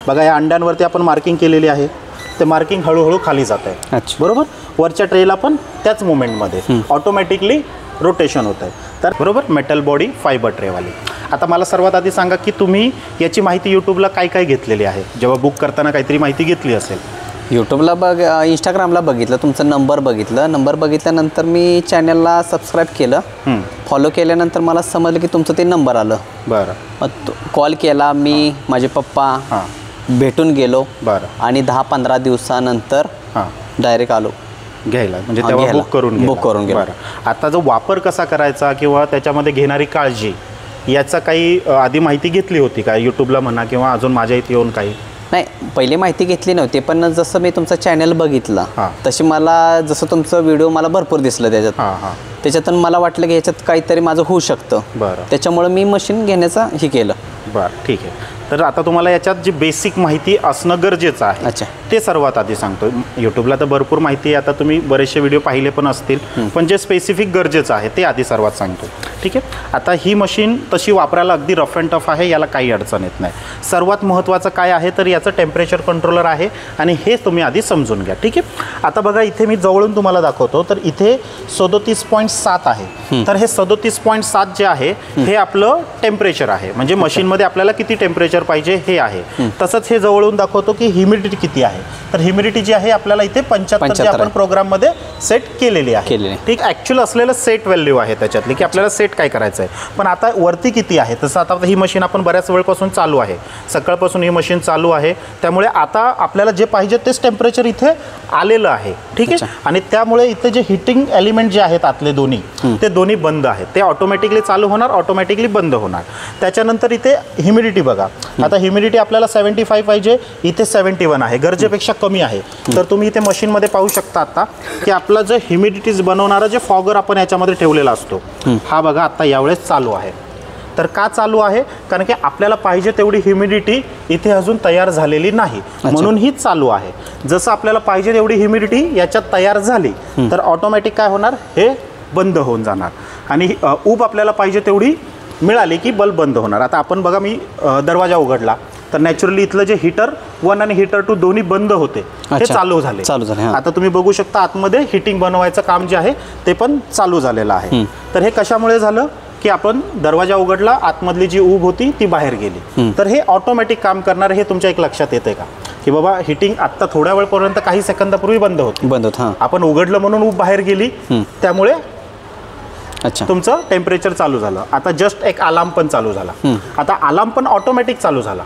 बघा या अंड्यांवरती आपण मार्किंग केलेली आहे, ते मार्किंग हळूहळू खाली जात आहे, बरोबर. वरच्या ट्रेला पण त्याच मुवमेंटमध्ये ऑटोमॅटिकली रोटेशन होत आहे. तर बरोबर मेटल बॉडी फायबर ट्रेवाली. आता मला सर्वात आधी सांगा की तुम्ही याची माहिती यूट्यूबला काय काय घेतलेली आहे? जेव्हा बुक करताना काहीतरी माहिती घेतली असेल. यूट्यूबला इंस्टाग्रामला बघितलं, तुमचा नंबर बघितल्यानंतर मी चॅनलला सबस्क्राईब केलं, फॉलो केल्यानंतर मला समजलं की तुमचं ते नंबर आलं. बरं. मग कॉल केला मी, माझे पप्पा भेटून गेलो. बरं. आणि 10-15 दिवसानंतर डायरेक्ट आलो घ्यायला, म्हणजे तेव्हा बुक करून गेलो. बरं. आता जो वापर कसा करायचा किंवा त्याच्यामध्ये घेणारी काळजी याचा काही आधी माहिती घेतली होती का यूट्यूबला म्हणा किंवा अजून माझ्या इथे येऊन काही? नाही, पहिले माहिती घेतली नव्हती, पण जसं मी तुमचा चॅनल बघितला तशी मला जसं तुमचं व्हिडिओ मला भरपूर दिसलं त्याच्यातून मला वाटलं की याच्यात काहीतरी माझं होऊ शकतं. बरं. त्याच्यामुळे मी मशीन घेण्याचं हे केलं. बरं, ठीक आहे. तर आता तुम्हाला याच्यात जी बेसिक माहिती असणं गरजेचं आहे ते सर्वात आधी सांगतो. यूट्यूबला तर भरपूर माहिती आहे, आता तुम्ही बरेचसे व्हिडिओ पाहिले पण असतील, पण जे स्पेसिफिक गरजेचं आहे ते आधी सर्वात सांगतो. ठीक आहे. आता ही मशीन तशी वापरायला अगदी रफ अँड टफ आहे, याला काही अडचण येत नाही. सर्वात महत्त्वाचं काय आहे तर याचं टेम्परेचर कंट्रोलर आहे आणि हे तुम्ही आधी समजून घ्या. ठीक आहे. आता बघा इथे मी जवळून तुम्हाला दाखवतो, तर इथे 37.7 आहे. तर हे 37.7 जे आहे हे आपलं टेम्परेचर आहे, म्हणजे मशीनमध्ये आपल्याला किती टेम्परेचर पाहिजे हे आहे. तसंच हे जवळून दाखवतो की ह्युमिडिटी किती आहे. तर ह्युमिडिटी जी आहे आपल्याला इथे 75 आपण प्रोग्राममध्ये सेट केलेली आहे. ठीक. ॲक्च्युअल असलेलं सेट व्हॅल्यू आहे त्याच्यातली की आपल्याला सेट काय करायचं आहे. पण आता वरती किती आहे, तसं आता ही मशीन आपण बऱ्याच वेळपासून चालू आहे, सकाळपासून ही मशीन चालू आहे, त्यामुळे आता आपल्याला जे पाहिजे तेच टेम्परेचर इथे आलेलं आहे. ठीक आहे. आणि त्यामुळे इथे जे हिटिंग एलिमेंट जे आहेत आतले दोन्ही, ते दोन्ही बंद आहेत. ते ऑटोमॅटिकली चालू होणार, ऑटोमॅटिकली बंद होणार. त्याच्यानंतर इथे ह्युमिडिटी बघा, आता ह्युमिडिटी आपल्याला 75 पाहिजे, इथे 71 आहे, गरजेपेक्षा कमी आहे. तर तुम्ही इथे मशीनमध्ये पाहू शकता आता की आपला जो ह्युमिडिटीज बनवणारा जे फॉगर आपण याच्यामध्ये ठेवलेला असतो, हा बघा आता यावेळेस चालू आहे. तर का चालू आहे? कारण की आपल्याला पाहिजे तेवढी ह्युमिडिटी इथे अजून तयार झालेली नाही, म्हणून ही चालू आहे. जसं आपल्याला पाहिजे तेवढी ह्युमिडिटी याच्यात तयार झाली तर ऑटोमॅटिक काय होणार, हे बंद होऊन जाणार. आणि ऊब आपल्याला पाहिजे तेवढी मिळाली की बल्ब बंद होणार. आता आपण बघा मी दरवाजा उघडला तर नॅचरली इथलं जे हीटर 1 आणि हीटर 2 दोन्ही बंद होते, ते चालू झाले. आता तुम्ही बघू शकता आतमध्ये हीटिंग बनवायचं काम जे आहे ते पण चालू झालेलं आहे. तर हे कशामुळे झालं की आपण दरवाजा उघडला, आतमधली जी ऊब होती ती बाहेर गेली. तर हे ऑटोमॅटिक काम करणार. हे तुमच्या एक लक्षात येते का की बाबा हीटिंग आत्ता थोड्या वेळपर्यंत काही सेकंदापूर्वी बंद होती, आपण उघडलं म्हणून ऊब बाहेर गेली, त्यामुळे तुमचं टेम्परेचर चालू झालं. आता जस्ट एक अलार्म पण चालू झाला. आता अलार्म पण ऑटोमॅटिक चालू झाला.